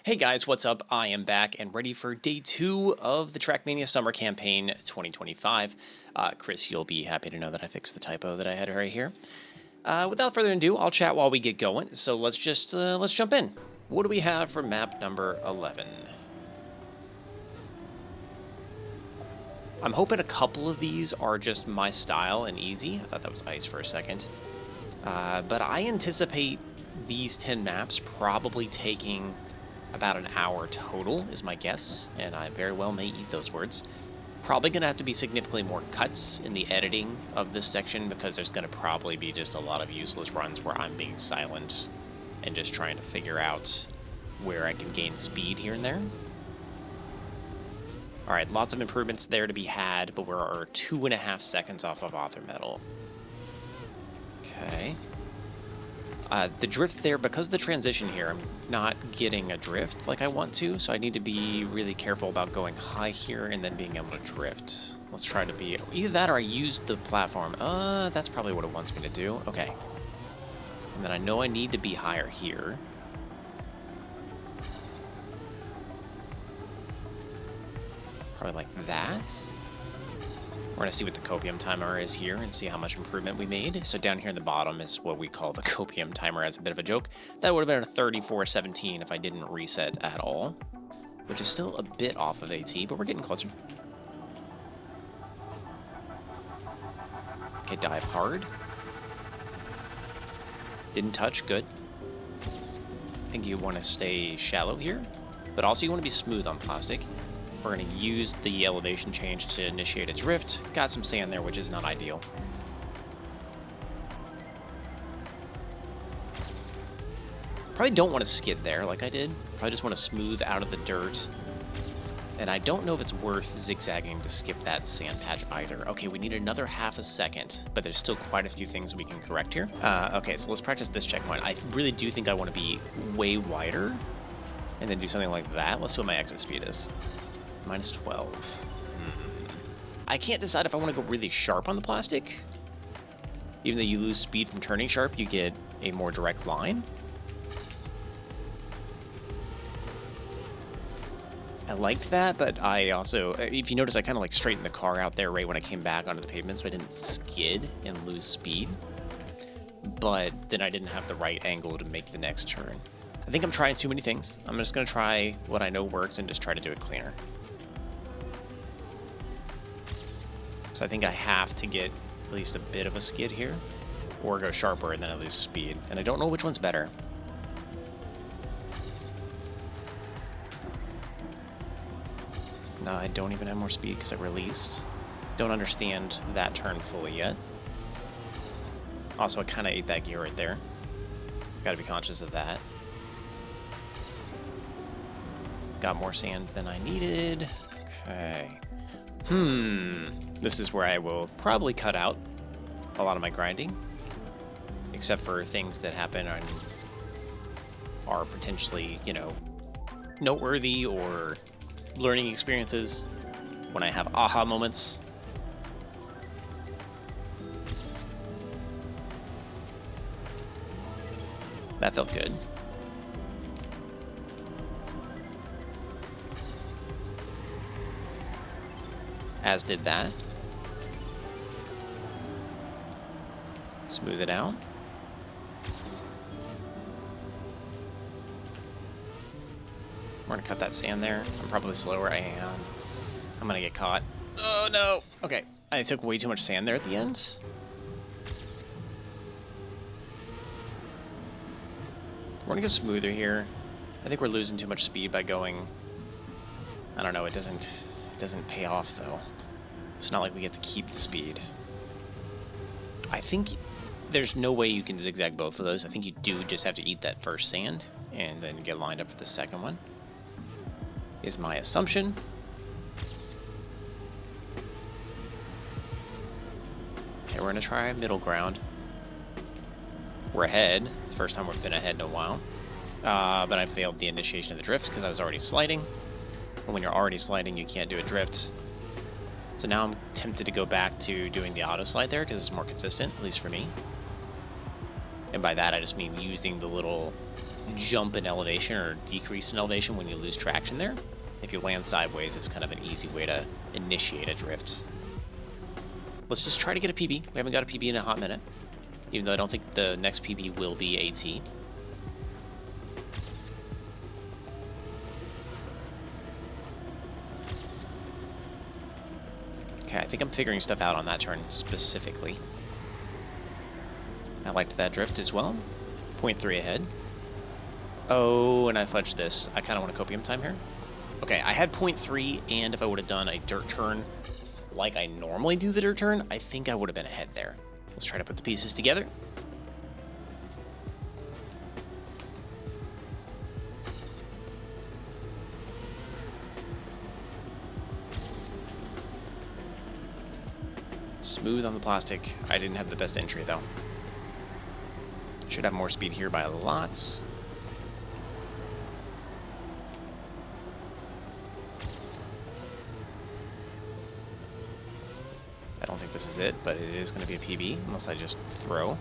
Hey guys, what's up? I am back and ready for day 2 of the Trackmania Summer Campaign 2025. Chris, you'll be happy to know that I fixed the typo that I had right here. Without further ado, I'll chat while we get going, so let's jump in. What do we have for map number 11? I'm hoping a couple of these are just my style and easy. I thought that was ice for a second. But I anticipate these 10 maps probably taking about an hour total is my guess, and I very well may eat those words. Probably going to have to be significantly more cuts in the editing of this section because there's going to probably be just a lot of useless runs where I'm being silent and just trying to figure out where I can gain speed here and there. Alright, lots of improvements there to be had, but we're 2.5 seconds off of author metal. Okay. The drift there, because of the transition here, I'm not getting a drift like I want to, so I need to be really careful about going high here and then being able to drift. Let's try to be either that or I use the platform. That's probably what it wants me to do. Okay. And then I know I need to be higher here. Probably like that. We're going to see what the copium timer is here and see how much improvement we made. So down here in the bottom is what we call the copium timer as a bit of a joke. That would have been a 3417 if I didn't reset at all, which is still a bit off of AT, but we're getting closer. Okay, dive hard. Didn't touch, good. I think you want to stay shallow here, but also you want to be smooth on plastic. We're going to use the elevation change to initiate a drift. Got some sand there, which is not ideal. Probably don't want to skid there like I did. Probably just want to smooth out of the dirt. And I don't know if it's worth zigzagging to skip that sand patch either. Okay, we need another half a second, but there's still quite a few things we can correct here. Okay, so let's practice this checkpoint. I really do think I want to be way wider and then do something like that. Let's see what my exit speed is. Minus 12. I can't decide if I want to go really sharp on the plastic. Even though you lose speed from turning sharp, you get a more direct line. I liked that, but I also, if you notice, I kind of like straightened the car out there right when I came back onto the pavement, so I didn't skid and lose speed. But then I didn't have the right angle to make the next turn. I think I'm trying too many things. I'm just going to try what I know works and just try to do it cleaner. So I think I have to get at least a bit of a skid here, or go sharper and then I lose speed. And I don't know which one's better. No, I don't even have more speed because I released. Don't understand that turn fully yet. Also, I kind of ate that gear right there. Gotta be conscious of that. Got more sand than I needed. Okay. This is where I will probably cut out a lot of my grinding, except for things that happen and are potentially, you know, noteworthy or learning experiences when I have aha moments. That felt good. As did that. Smooth it out. We're gonna cut that sand there. I'm probably slower. I am. I'm gonna get caught. Oh no! Okay, I took way too much sand there at the end. We're gonna go smoother here. I think we're losing too much speed by going. I don't know. It doesn't pay off though. It's not like we get to keep the speed. I think there's no way you can zigzag both of those. I think you do just have to eat that first sand and then get lined up for the second one, is my assumption. Okay, we're gonna try middle ground. We're ahead. It's the first time we've been ahead in a while. But I failed the initiation of the drift because I was already sliding. And when you're already sliding, you can't do a drift. So now I'm tempted to go back to doing the auto slide there because it's more consistent, at least for me. And by that, I just mean using the little jump in elevation or decrease in elevation when you lose traction there. If you land sideways, it's kind of an easy way to initiate a drift. Let's just try to get a PB. We haven't got a PB in a hot minute, even though I don't think the next PB will be AT. Okay, I think I'm figuring stuff out on that turn specifically. I liked that drift as well. 0.3 ahead. Oh, and I fudged this. I kind of want a copium time here. Okay, I had 0.3, and if I would have done a dirt turn like I normally do the dirt turn, I think I would have been ahead there. Let's try to put the pieces together. Smooth on the plastic. I didn't have the best entry, though. Should have more speed here by a lot. I don't think this is it, but it is going to be a PB, unless I just throw.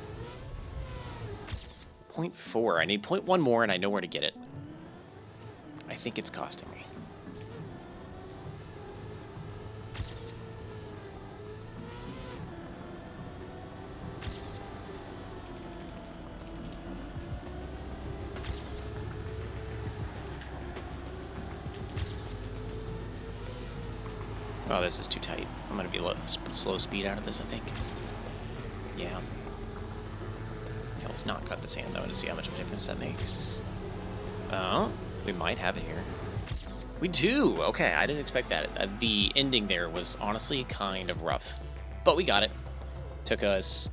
0.4. I need 0.1 more, and I know where to get it. I think it's costing me. Oh, this is too tight. I'm going to be slow speed out of this, I think. Yeah. Okay, let's not cut the sand, though, to see how much of a difference that makes. Oh, we might have it here. We do! Okay, I didn't expect that. The ending there was honestly kind of rough. But we got it. Took us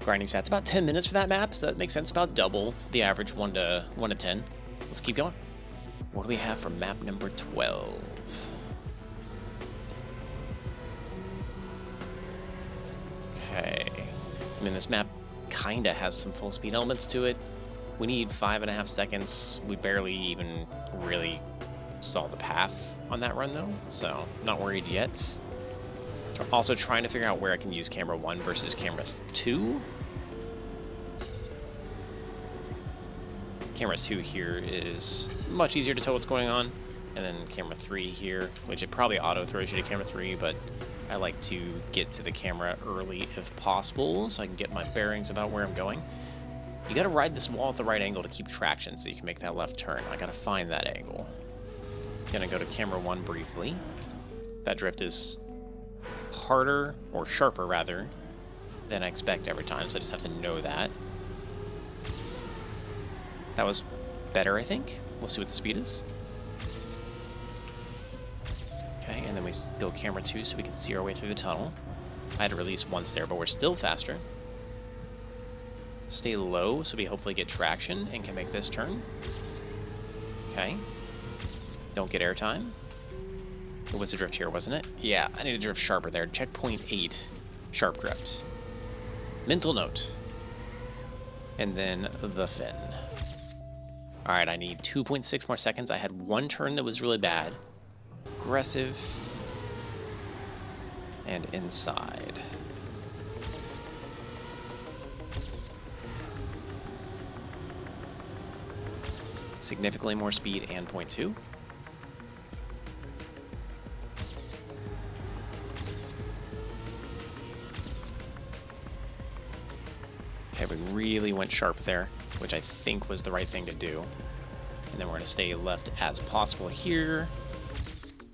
grinding stats about 10 minutes for that map, so that makes sense. About double the average 1 to 10. Let's keep going. What do we have for map number 12? Okay. I mean, this map kind of has some full speed elements to it. We need 5.5 seconds. We barely even really saw the path on that run, though, so not worried yet. Also trying to figure out where I can use camera 1 versus camera 2. Camera 2 here is much easier to tell what's going on. And then camera 3 here, which it probably auto throws you to camera 3, but I like to get to the camera early if possible so I can get my bearings about where I'm going. You gotta ride this wall at the right angle to keep traction so you can make that left turn. I gotta find that angle. Gonna go to camera 1 briefly. That drift is harder, or sharper rather, than I expect every time, so I just have to know that. That was better, I think. Let's see what the speed is. Okay, and then we go camera 2 so we can see our way through the tunnel. I had to release once there, but we're still faster. Stay low so we hopefully get traction and can make this turn. Okay. Don't get airtime. It was a drift here, wasn't it? Yeah, I need to drift sharper there. Check 0.8. Sharp drift. Mental note. And then the fin. Alright, I need 2.6 more seconds. I had one turn that was really bad. Aggressive. And inside. Significantly more speed and 0.2. Okay, we really went sharp there, which I think was the right thing to do. And then we're going to stay left as possible here.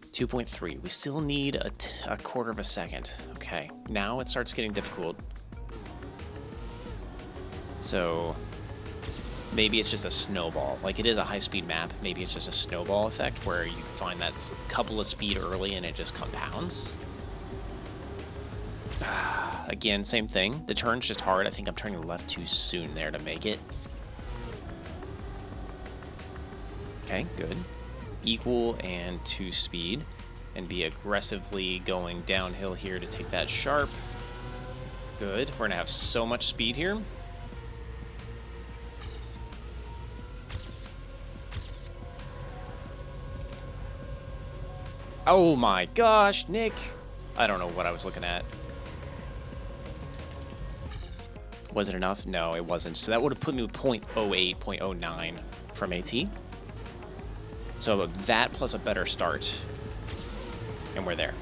2.3. We still need a quarter of a second. Okay, now it starts getting difficult. So maybe it's just a snowball. Like, it is a high-speed map. Maybe it's just a snowball effect where you find that couple of speed early and it just compounds. Again, same thing. The turn's just hard. I think I'm turning left too soon there to make it. Okay, good. Equal and 2 speed. And be aggressively going downhill here to take that sharp. Good. We're going to have so much speed here. Oh my gosh, Nick. I don't know what I was looking at. Was it enough? No, it wasn't. So that would have put me with 0.08, 0.09 from AT. So that plus a better start, and we're there.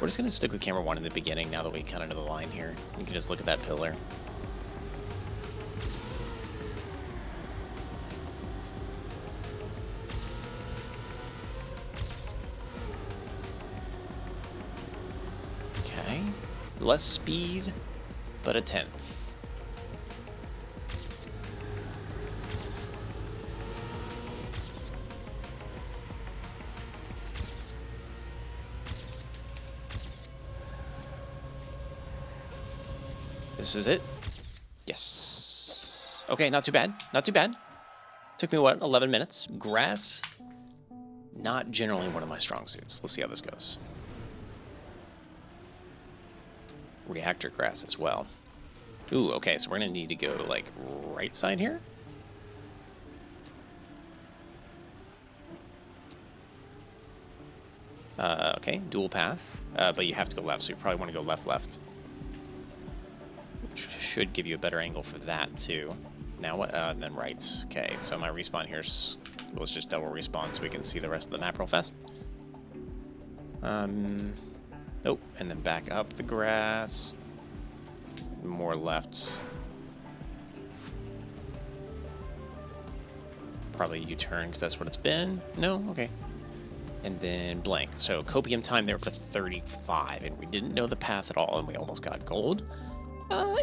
We're just going to stick with camera 1 in the beginning now that we kind of know the line here. You can just look at that pillar. Okay. Less speed, but a 10th. This is it. Yes. Okay, not too bad. Not too bad. Took me, what, 11 minutes? Grass, not generally one of my strong suits. Let's see how this goes. Reactor grass as well. Ooh, okay, so we're going to need to go, like, right side here. Okay, dual path. But you have to go left, so you probably want to go left. Should give you a better angle for that too. Now what? Then rights. Okay, so my respawn here's, let's just double respawn so we can see the rest of the map real fast. Oh, and then back up the grass. More left. Probably U-turn because that's what it's been. No, okay. And then blank. So copium time there for 35, and we didn't know the path at all, and we almost got gold.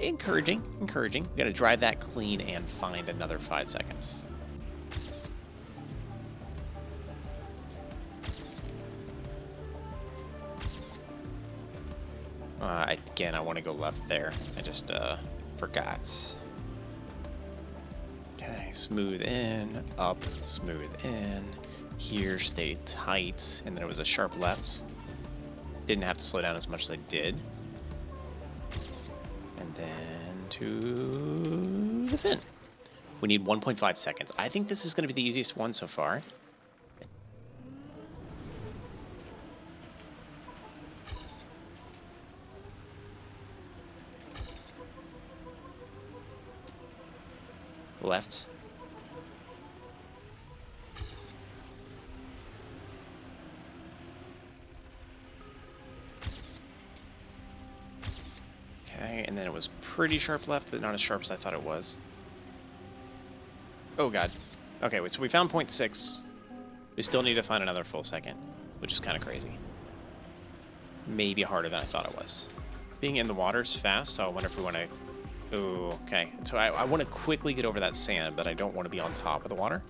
Encouraging. We gotta drive that clean and find another 5 seconds. Again, I want to go left there. I just forgot. Okay, smooth in, up, smooth in. Here, stay tight, and then it was a sharp left. Didn't have to slow down as much as I did. And then to the fin. We need 1.5 seconds. I think this is going to be the easiest one so far. Left. Okay, and then it was pretty sharp left, but not as sharp as I thought it was. Oh god. Okay, so we found 0.6. We still need to find another full second, which is kind of crazy. Maybe harder than I thought it was. Being in the water's fast, so I wonder if we want to... Ooh, okay. So I want to quickly get over that sand, but I don't want to be on top of the water.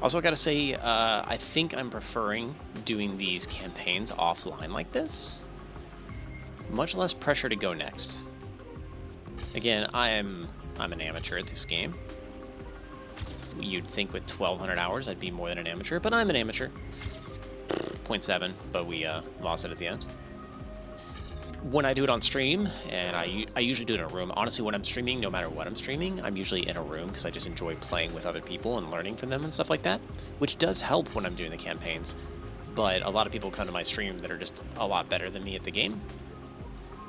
Also, I gotta say, I think I'm preferring doing these campaigns offline like this. Much less pressure to go next. Again, I'm an amateur at this game. You'd think with 1,200 hours I'd be more than an amateur, but I'm an amateur. 0.7, but we lost it at the end. When I do it on stream, and I usually do it in a room. Honestly, when I'm streaming, no matter what I'm streaming, I'm usually in a room because I just enjoy playing with other people and learning from them and stuff like that, which does help when I'm doing the campaigns. But a lot of people come to my stream that are just a lot better than me at the game.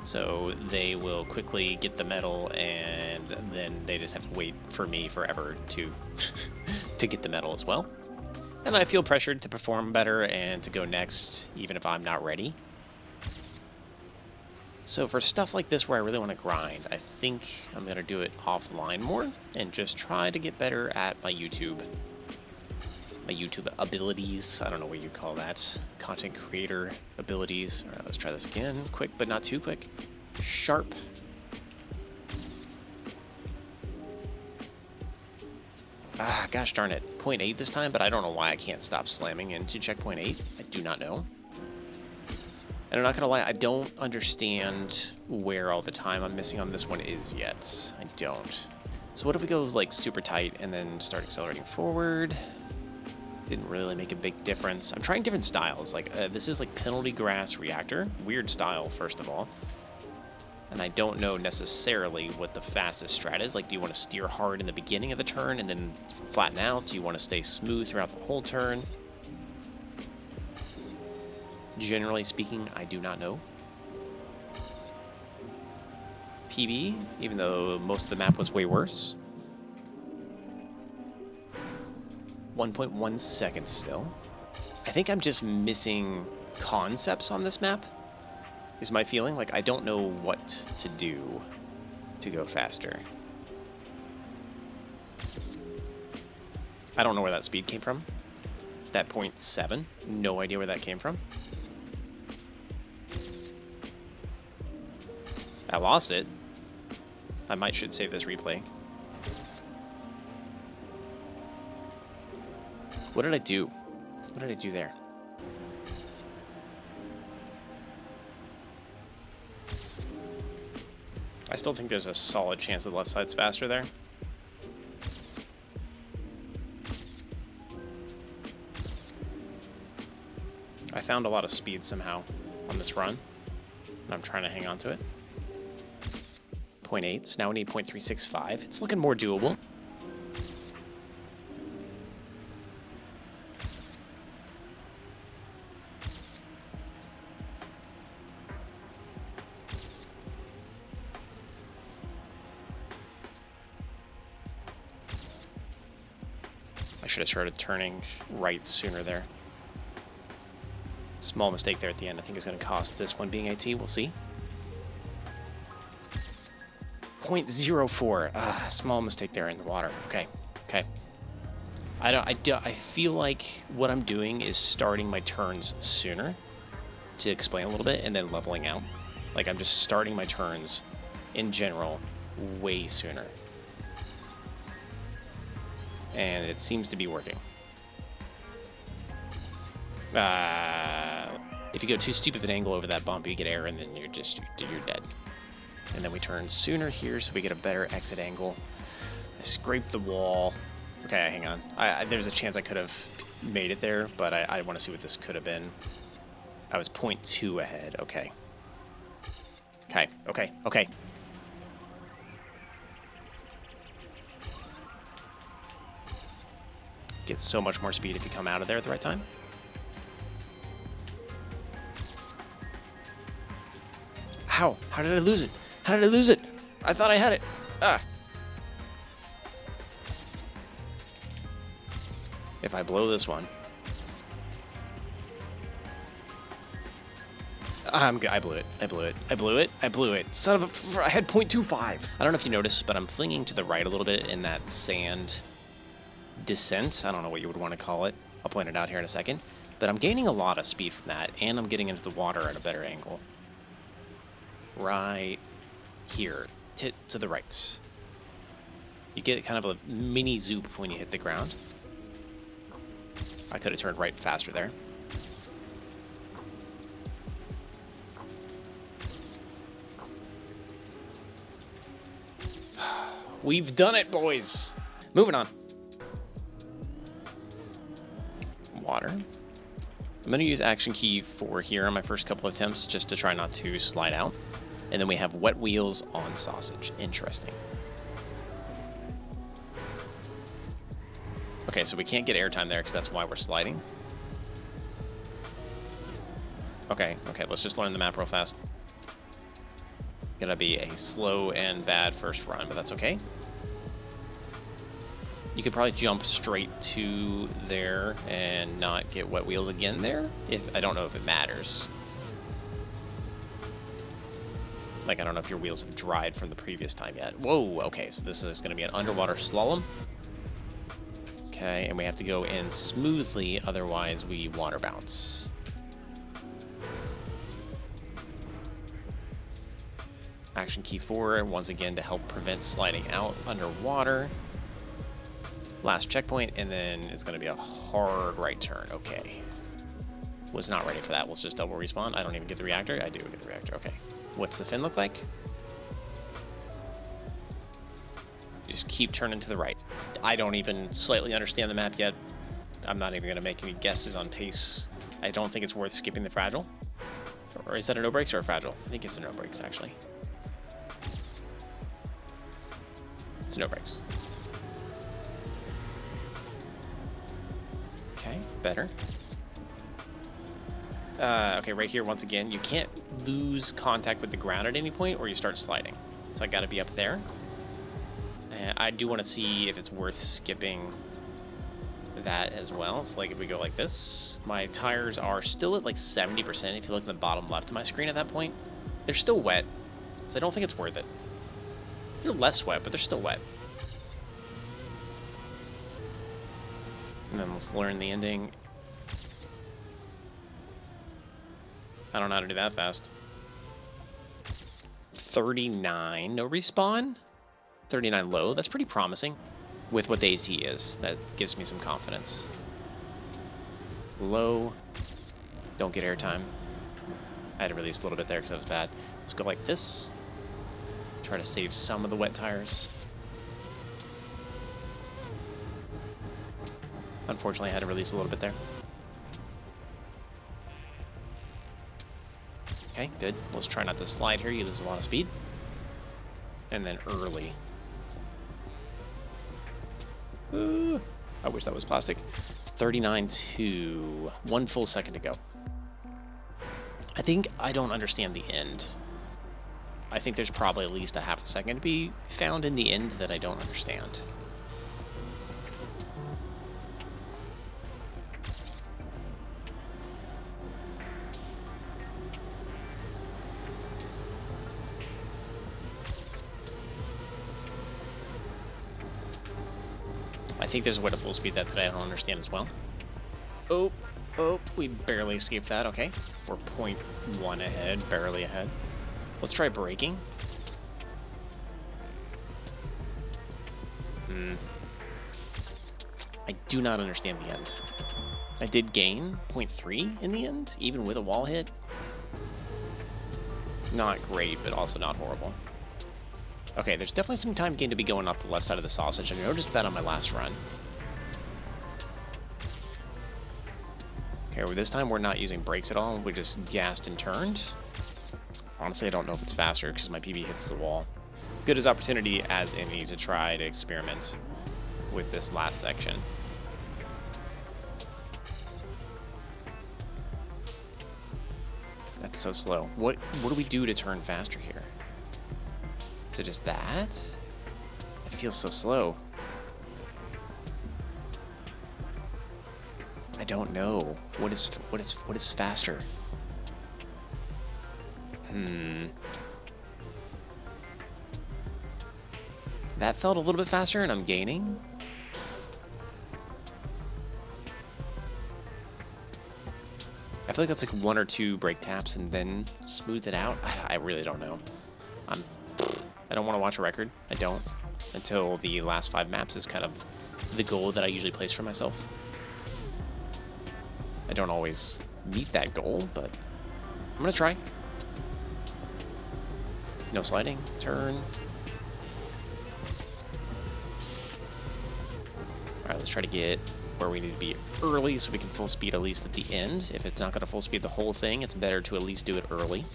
So they will quickly get the medal, and then they just have to wait for me forever to to get the medal as well. And I feel pressured to perform better and to go next, even if I'm not ready. So for stuff like this where I really want to grind, I think I'm going to do it offline more and just try to get better at my YouTube abilities. I don't know what you call that. Content creator abilities. All right, let's try this again. Quick, but not too quick. Sharp. Ah, gosh darn it. 0.8 this time, but I don't know why I can't stop slamming into checkpoint 8. I do not know. And I'm not going to lie, I don't understand where all the time I'm missing on this one is yet. I don't. So what if we go like super tight and then start accelerating forward? Didn't really make a big difference. I'm trying different styles. Like this is like penalty grass reactor. Weird style, first of all. And I don't know necessarily what the fastest strat is. Like, do you want to steer hard in the beginning of the turn and then flatten out? Do you want to stay smooth throughout the whole turn? Generally speaking, I do not know. PB, even though most of the map was way worse. 1.1 seconds still. I think I'm just missing concepts on this map, is my feeling. Like, I don't know what to do to go faster. I don't know where that speed came from. That 0.7, no idea where that came from. I lost it. I should save this replay. What did I do? What did I do there? I still think there's a solid chance the left side's faster there. I found a lot of speed somehow on this run, and I'm trying to hang on to it. 0.8, so now we need 0.365. It's looking more doable. I should have started turning right sooner there. Small mistake there at the end. I think it's going to cost this one being AT. We'll see. 0.04. Small mistake there in the water. Okay. Okay. I feel like what I'm doing is starting my turns sooner, to explain a little bit, and then leveling out. Like, I'm just starting my turns in general way sooner. And it seems to be working. If you go too steep of an angle over that bump, you get air, and then you're dead. And then we turn sooner here, so we get a better exit angle. I scrape the wall. Okay, hang on. There's a chance I could have made it there, but I want to see what this could have been. I was 0.2 ahead. Okay. Okay, okay, okay. Get so much more speed if you come out of there at the right time. How? How did I lose it? How did I lose it? I thought I had it. Ah. If I blow this one. I blew it. I blew it. I blew it. I blew it. Son of a... I had 0.25. I don't know if you noticed, but I'm flinging to the right a little bit in that sand descent. I don't know what you would want to call it. I'll point it out here in a second. But I'm gaining a lot of speed from that, and I'm getting into the water at a better angle. Right here, to the right. You get kind of a mini zoop when you hit the ground. I could have turned right faster there. We've done it, boys. Moving on. Water. I'm going to use action key 4 here on my first couple of attempts just to try not to slide out. And then we have wet wheels on sausage. Interesting. Okay, so we can't get airtime there because that's why we're sliding. Okay, let's just learn the map real fast. Gonna be a slow and bad first run, but that's okay. You could probably jump straight to there and not get wet wheels again there. I don't know if it matters. Like, I don't know if your wheels have dried from the previous time yet. Whoa, okay, so this is gonna be an underwater slalom. Okay, and we have to go in smoothly, otherwise we water bounce. Action key 4, once again, to help prevent sliding out underwater. Last checkpoint, and then it's going to be a hard right turn. Okay. Was not ready for that. Let's just double respawn. I don't even get the reactor. I do get the reactor. Okay. What's the fin look like? Just keep turning to the right. I don't even slightly understand the map yet. I'm not even going to make any guesses on pace. I don't think it's worth skipping the fragile. Or is that a no brakes or a fragile? I think it's a no brakes, actually. It's no brakes. Okay, better. Okay, right here, once again, you can't lose contact with the ground at any point or you start sliding. So I gotta be up there. And I do want to see if it's worth skipping that as well. So like if we go like this, my tires are still at like 70%. If you look in the bottom left of my screen at that point, they're still wet. So I don't think it's worth it. They're less wet, but they're still wet. And then let's learn the ending. I don't know how to do that fast. 39, no respawn. 39 low, that's pretty promising. With what the AT is, that gives me some confidence. Low, don't get airtime. I had to release a little bit there because that was bad. Let's go like this. Try to save some of the wet tires. Unfortunately, I had to release a little bit there. Okay, good. Let's try not to slide here. You lose a lot of speed. And then early. I wish that was plastic. 39-2. 1 full second to go. I think I don't understand the end. I think there's probably at least a half a second to be found in the end that I don't understand. I think there's a way to full speed that I don't understand as well. Oh, we barely escaped that. Okay, we're 0.1 ahead, barely ahead. Let's try braking. I do not understand the end. I did gain 0.3 in the end, even with a wall hit. Not great, but also not horrible. Okay, there's definitely some time gain to be going off the left side of the sausage. I noticed that on my last run. Okay, well, this time we're not using brakes at all. We just gassed and turned. Honestly, I don't know if it's faster because my PB hits the wall. Good as opportunity as any to try to experiment with this last section. That's so slow. What do we do to turn faster here? Is it just that? It feels so slow. I don't know. What is faster? That felt a little bit faster and I'm gaining. I feel like that's like 1 or 2 brake taps and then smooth it out. I really don't know. I don't want to watch a record. I don't. Until the last 5 maps is kind of the goal that I usually place for myself. I don't always meet that goal, but I'm going to try. No sliding. Turn. All right, let's try to get where we need to be early so we can full speed at least at the end. If it's not going to full speed the whole thing, it's better to at least do it early.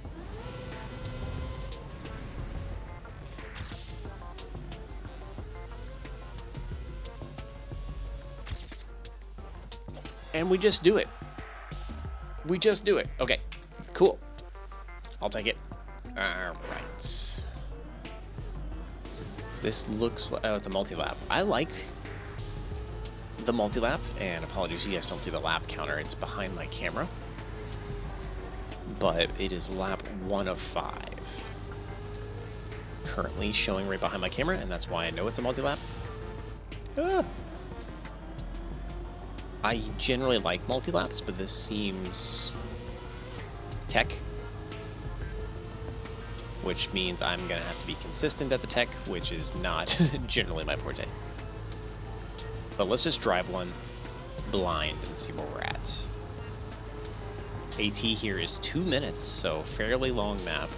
And we just do it. We just do it. Okay, cool. I'll take it. All right. This looks like, oh, it's a multi-lap. I like the multi-lap, and apologies, you guys don't see the lap counter. It's behind my camera. But it is lap 1 of 5. Currently showing right behind my camera, and that's why I know it's a multi-lap. I generally like multi-laps, but this seems tech, which means I'm going to have to be consistent at the tech, which is not generally my forte. But let's just drive one blind and see where we're at. AT here is 2 minutes, so fairly long map.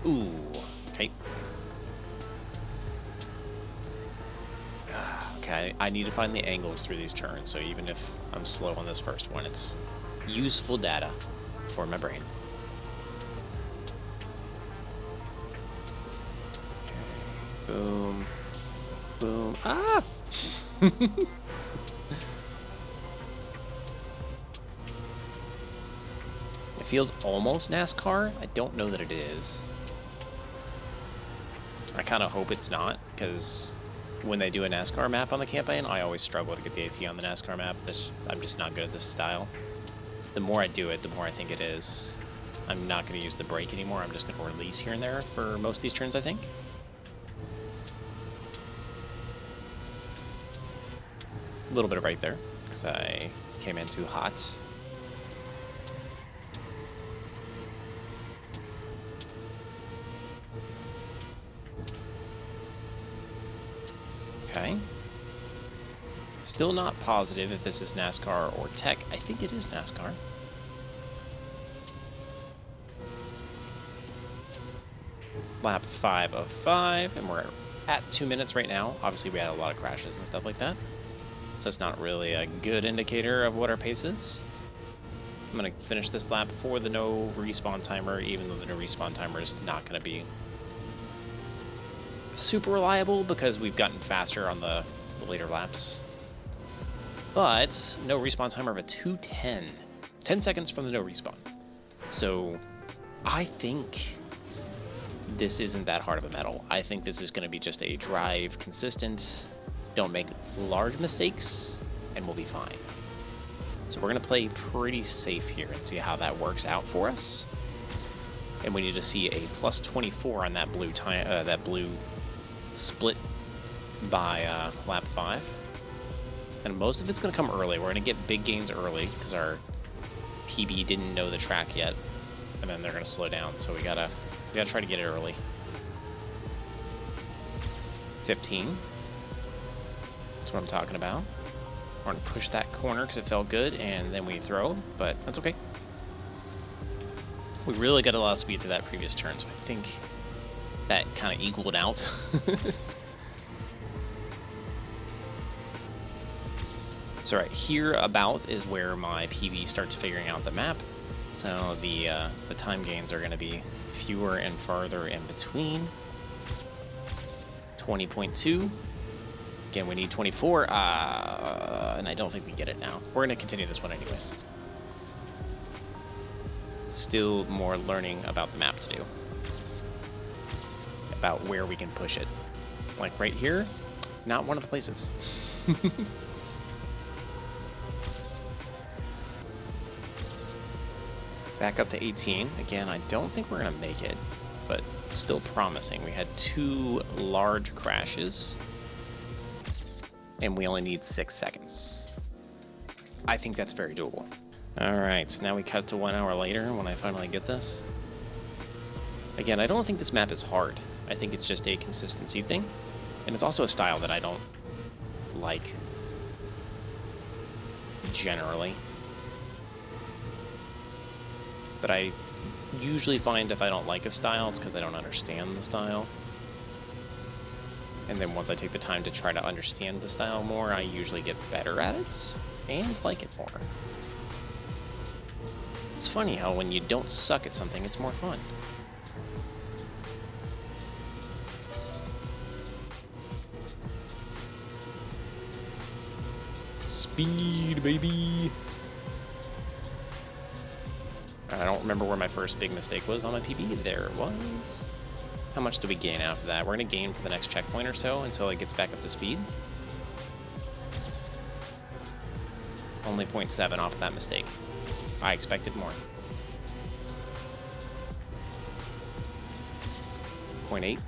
Ooh, okay. Okay, I need to find the angles through these turns, so even if I'm slow on this first one, it's useful data for my brain. Okay, boom, boom, ah! feels almost NASCAR. I don't know that it is. I kind of hope it's not, because when they do a NASCAR map on the campaign, I always struggle to get the AT on the NASCAR map. I'm just not good at this style. The more I do it, the more I think it is. I'm not going to use the brake anymore. I'm just going to release here and there for most of these turns, I think. A little bit of right there, because I came in too hot. Okay. Still not positive if this is NASCAR or Tech. I think it is NASCAR. Lap 5 of 5, and we're at 2 minutes right now. Obviously, we had a lot of crashes and stuff like that, so it's not really a good indicator of what our pace is. I'm going to finish this lap for the no respawn timer, even though the no respawn timer is not going to be super reliable because we've gotten faster on the later laps. But no respawn timer of a 2:10. 10 seconds from the no respawn. So I think this isn't that hard of a medal. I think this is going to be just a drive consistent, don't make large mistakes, and we'll be fine. So we're going to play pretty safe here and see how that works out for us. And we need to see a plus 24 on that blue split by lap 5. And most of it's going to come early. We're going to get big gains early because our PB didn't know the track yet. And then they're going to slow down, so we gotta try to get it early. 15. That's what I'm talking about. We're going to push that corner because it felt good, and then we throw, but that's okay. We really got a lot of speed through that previous turn, so I think that kind of equaled out. So right here about is where my PB starts figuring out the map. So the time gains are going to be fewer and farther in between. 20.2. Again, we need 24, and I don't think we get it now. We're going to continue this one anyways. Still more learning about the map to do. About where we can push it. Like right here, not one of the places. Back up to 18. Again, I don't think we're going to make it, but still promising. We had 2 large crashes, and we only need 6 seconds. I think that's very doable. All right, so now we cut to 1 hour later when I finally get this. Again, I don't think this map is hard. I think it's just a consistency thing, and it's also a style that I don't like generally. But I usually find if I don't like a style, it's because I don't understand the style. And then once I take the time to try to understand the style more, I usually get better at it and like it more. It's funny how when you don't suck at something, it's more fun. Speed, baby! I don't remember where my first big mistake was on my PB. There it was. How much do we gain after that? We're going to gain for the next checkpoint or so until it gets back up to speed. Only 0.7 off of that mistake. I expected more. 0.8.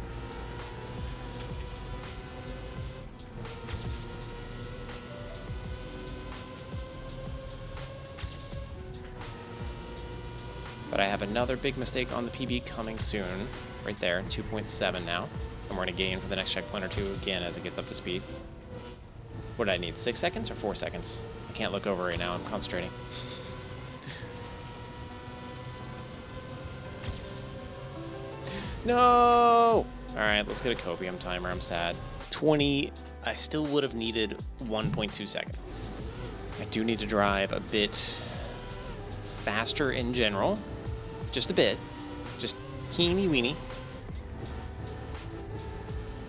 But I have another big mistake on the PB coming soon. Right there, 2.7 now. And we're going to gain for the next checkpoint or 2 again as it gets up to speed. What do I need, 6 seconds or 4 seconds? I can't look over right now, I'm concentrating. No! Alright, let's get a copium timer, I'm sad. 20, I still would have needed 1.2 seconds. I do need to drive a bit faster in general. Just a bit. Just teeny weeny.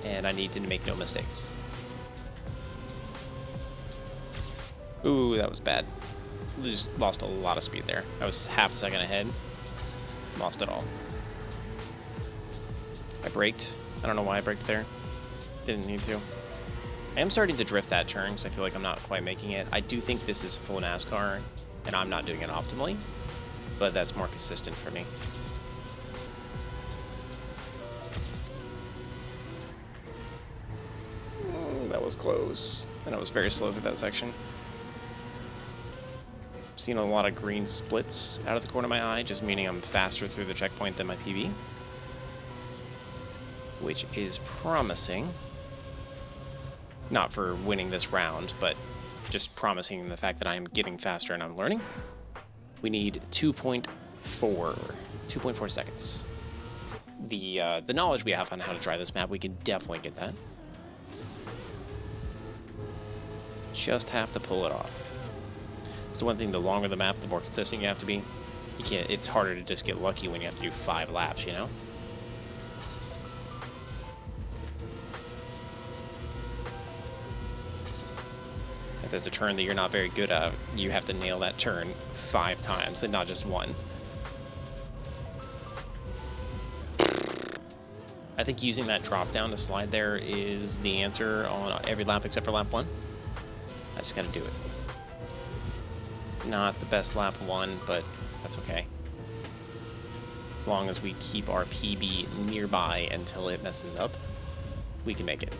And I need to make no mistakes. Ooh, that was bad. Just lost a lot of speed there. I was half a second ahead. Lost it all. I braked. I don't know why I braked there. Didn't need to. I am starting to drift that turn, because I feel like I'm not quite making it. I do think this is full NASCAR, and I'm not doing it optimally, but that's more consistent for me. That was close, and I was very slow through that section. Seen a lot of green splits out of the corner of my eye, just meaning I'm faster through the checkpoint than my PB, which is promising. Not for winning this round, but just promising the fact that I am getting faster and I'm learning. We need 2.4 seconds. The knowledge we have on how to drive this map, we can definitely get that. Just have to pull it off. It's the one thing, the longer the map, the more consistent you have to be. You can't, it's harder to just get lucky when you have to do 5 laps, you know? If there's a turn that you're not very good at, you have to nail that turn 5 times and not just one. I think using that drop down to slide there is the answer on every lap except for lap 1. I just gotta do it. Not the best lap 1, but that's okay. As long as we keep our PB nearby until it messes up, we can make it.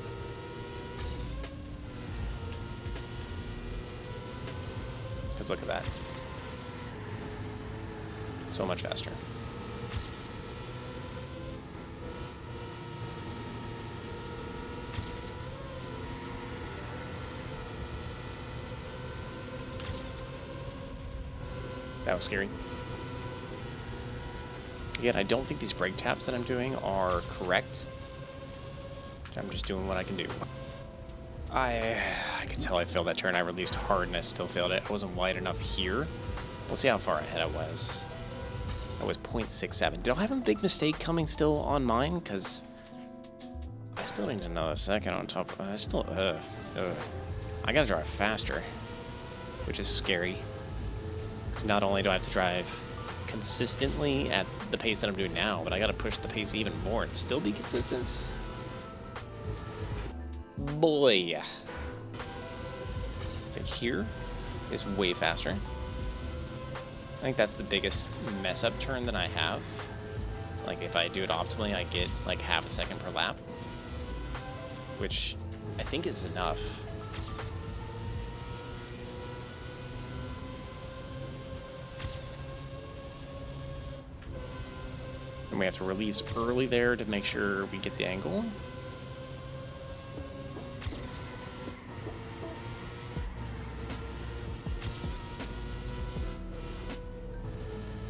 Because look at that. So much faster. That was scary. Again, I don't think these brake taps that I'm doing are correct. I'm just doing what I can do. I could tell I failed that turn. I released hard and I still failed it. I wasn't wide enough here. We'll see how far ahead I was. I was 0.67. Did I have a big mistake coming still on mine? Because I still need another second on top. I gotta drive faster, which is scary. Because not only do I have to drive consistently at the pace that I'm doing now, but I gotta push the pace even more and still be consistent. Boy. And here is way faster. I think that's the biggest mess up turn that I have. Like if I do it optimally, I get like half a second per lap, which I think is enough. And we have to release early there to make sure we get the angle.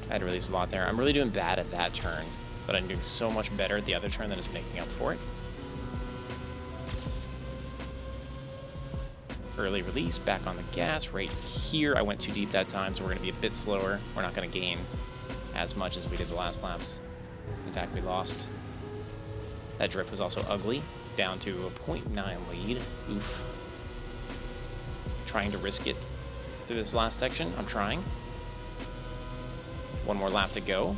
I had to release a lot there. I'm really doing bad at that turn, but I'm doing so much better at the other turn that is making up for it. Early release, back on the gas right here. I went too deep that time, so we're going to be a bit slower. We're not going to gain as much as we did the last laps. In fact, we lost. That drift was also ugly, down to a 0.9 lead. Oof. Trying to risk it through this last section. I'm trying. One more lap to go.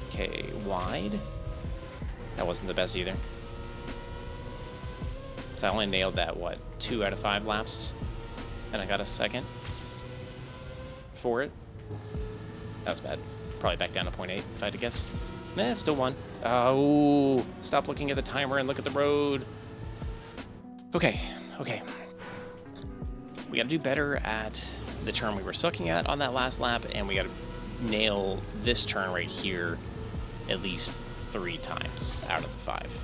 Okay, wide. That wasn't the best either. So I only nailed that, what, 2 out of 5 laps? And I got a second for it. That was bad. Probably back down to 0.8 if I had to guess. Nah, still won. Oh, stop looking at the timer and look at the road. Okay. We gotta do better at the turn we were sucking at on that last lap, and we gotta nail this turn right here at least 3 times out of the 5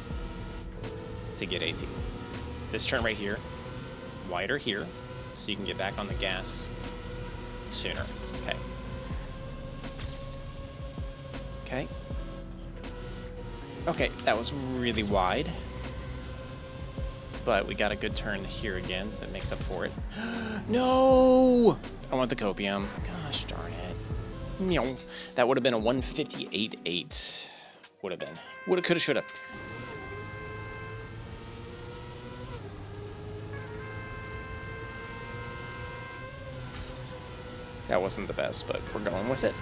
to get AT. This turn right here, wider here, so you can get back on the gas sooner. Okay, that was really wide, but we got a good turn here again that makes up for it. No! I want the copium. Gosh darn it. No. That would have been a 158.8. Would have been. Woulda, coulda, shoulda. That wasn't the best, but we're going with it.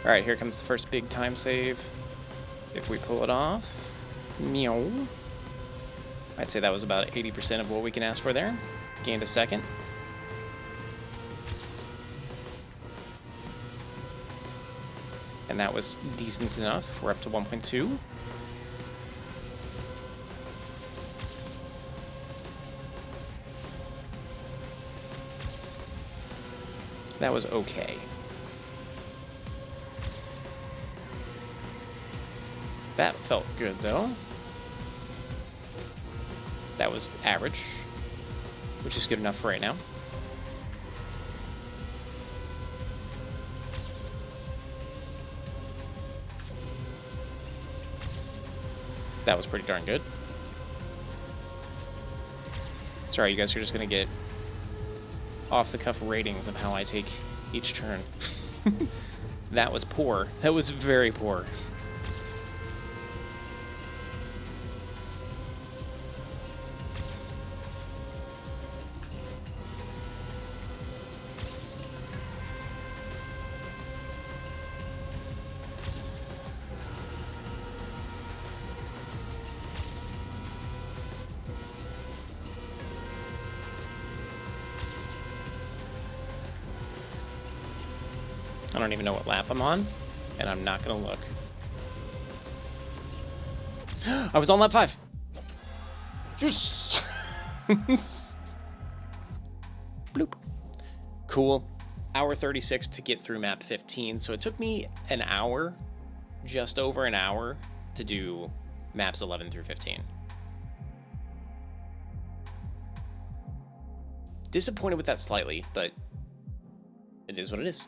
All right, here comes the first big time save. If we pull it off, meow. I'd say that was about 80% of what we can ask for there. Gained a second. And that was decent enough. We're up to 1.2. That was okay. That felt good, though. That was average, which is good enough for right now. That was pretty darn good. Sorry, you guys are just going to get off-the-cuff ratings of how I take each turn. That was poor. That was very poor. I don't even know what lap I'm on, and I'm not gonna look. I was on lap 5. Yes! Bloop. Cool. Hour 36 to get through map 15, so it took me an hour, just over an hour, to do maps 11 through 15. Disappointed with that slightly, but it is what it is.